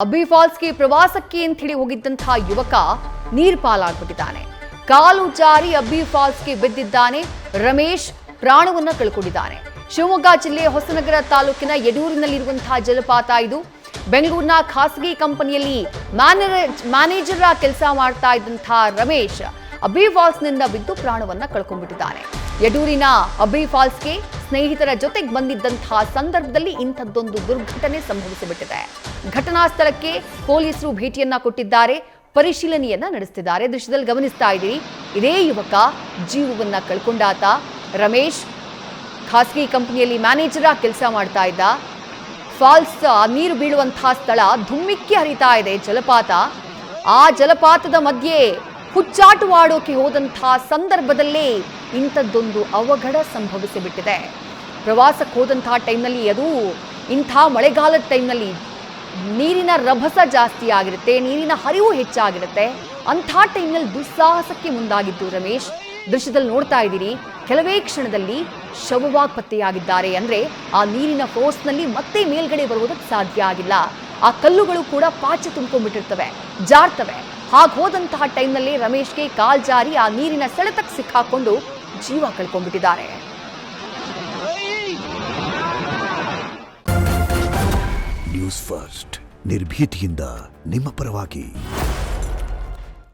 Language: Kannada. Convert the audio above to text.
ಅಬ್ಬಿ ಫಾಲ್ಸ್ಗೆ ಪ್ರವಾಸಕ್ಕೆ ಅಂತ ಹೇಳಿ ಹೋಗಿದ್ದಂತಹ ಯುವಕ ನೀರ್ ಪಾಲಾಗ್ಬಿಟ್ಟಿದ್ದಾನೆ. ಕಾಲು ಜಾರಿ ಅಬ್ಬಿ ಫಾಲ್ಸ್ಗೆ ಬಿದ್ದಿದ್ದಾನೆ. ರಮೇಶ್ ಪ್ರಾಣವನ್ನ ಕಳ್ಕೊಂಡಿದ್ದಾನೆ. ಶಿವಮೊಗ್ಗ ಜಿಲ್ಲೆಯ ಹೊಸನಗರ ತಾಲೂಕಿನ ಯಡೂರಿನಲ್ಲಿರುವಂತಹ ಜಲಪಾತ ಇದು. ಬೆಂಗಳೂರಿನ ಖಾಸಗಿ ಕಂಪನಿಯಲ್ಲಿ ಮ್ಯಾನೇಜರ್ ಕೆಲಸ ಮಾಡ್ತಾ ಇದ್ದಂತಹ ರಮೇಶ್ ಅಬ್ಬಿ ಫಾಲ್ಸ್ನಿಂದ ಬಿದ್ದು ಪ್ರಾಣವನ್ನ ಕಳ್ಕೊಂಡ್ಬಿಟ್ಟಿದ್ದಾನೆ. ಯಡೂರಿನ ಅಬ್ಬಿ ಫಾಲ್ಸ್ಗೆ ಸ್ನೇಹಿತರ ಜೊತೆಗೆ ಬಂದಿದ್ದಂತಹ ಸಂದರ್ಭದಲ್ಲಿ ಇಂಥದ್ದೊಂದು ದುರ್ಘಟನೆ ಸಂಭವಿಸಿಬಿಟ್ಟಿದೆ. ಘಟನಾ ಸ್ಥಳಕ್ಕೆ ಪೊಲೀಸರು ಭೇಟಿಯನ್ನ ಕೊಟ್ಟಿದ್ದಾರೆ, ಪರಿಶೀಲನೆಯನ್ನ ನಡೆಸುತ್ತಿದ್ದಾರೆ. ದೃಶ್ಯದಲ್ಲಿ ಗಮನಿಸ್ತಾ ಇದ್ದೀರಿ, ಇದೇ ಯುವಕ ಜೀವವನ್ನ ಕಳ್ಕೊಂಡಾತ. ರಮೇಶ್ ಖಾಸಗಿ ಕಂಪನಿಯಲ್ಲಿ ಮ್ಯಾನೇಜರ್ ಆಗಿ ಕೆಲಸ ಮಾಡ್ತಾ ಇದ್ದ. ಫಾಲ್ಸ್ ನೀರು ಬೀಳುವಂತಹ ಸ್ಥಳ ಧುಮ್ಮಿಕ್ಕಿ ಹರಿತಾ ಇದೆ ಜಲಪಾತ. ಆ ಜಲಪಾತದ ಮಧ್ಯೆ ಹುಚ್ಚಾಟವಾಡೋಕೆ ಹೋದಂತಹ ಸಂದರ್ಭದಲ್ಲೇ ಇಂಥದ್ದೊಂದು ಅವಘಡ ಸಂಭವಿಸಿಬಿಟ್ಟಿದೆ. ಪ್ರವಾಸಕ್ಕೆ ಹೋದಂತಹ ಟೈಮ್ನಲ್ಲಿ, ಅದು ಇಂಥ ಮಳೆಗಾಲದ ಟೈಮ್ನಲ್ಲಿ ನೀರಿನ ರಭಸ ಜಾಸ್ತಿ ಆಗಿರುತ್ತೆ, ನೀರಿನ ಹರಿವು ಹೆಚ್ಚಾಗಿರುತ್ತೆ. ಅಂಥ ಟೈಮ್ನಲ್ಲಿ ದುಸ್ಸಾಹಸಕ್ಕೆ ಮುಂದಾಗಿದ್ದು ರಮೇಶ್. ದೃಶ್ಯದಲ್ಲಿ ನೋಡ್ತಾ ಇದ್ದೀರಿ, ಕೆಲವೇ ಕ್ಷಣದಲ್ಲಿ ಶವವಾಗಿ ಪತ್ತೆಯಾಗಿದ್ದಾರೆ. ಅಂದ್ರೆ ಆ ನೀರಿನ ಫೋರ್ಸ್ನಲ್ಲಿ ಮತ್ತೆ ಮೇಲ್ಗಡೆ ಬರುವುದಕ್ಕೆ ಸಾಧ್ಯ ಆಗಿಲ್ಲ. ಆ ಕಲ್ಲುಗಳು ಕೂಡ ಪಾಚಿ ತುಂಬಿಕೊಂಡ್ಬಿಟ್ಟಿರ್ತವೆ, ಜಾರ್ತವೆ. ಹಾಗೆ ಹೋದಂತಹ ಟೈಮ್ನಲ್ಲಿ ರಮೇಶ್ಗೆ ಕಾಲ್ ಜಾರಿ ಆ ನೀರಿನ ಸೆಳೆತಕ್ಕೆ ಸಿಕ್ಕಾಕೊಂಡು ಜೀವ ಕಳ್ಕೊಂಡ್ಬಿಟ್ಟಿದ್ದಾರೆ. ನ್ಯೂಸ್ ಫಸ್ಟ್, ನಿರ್ಭೀತಿಯಿಂದ ನಿಮ್ಮ ಪರವಾಗಿ.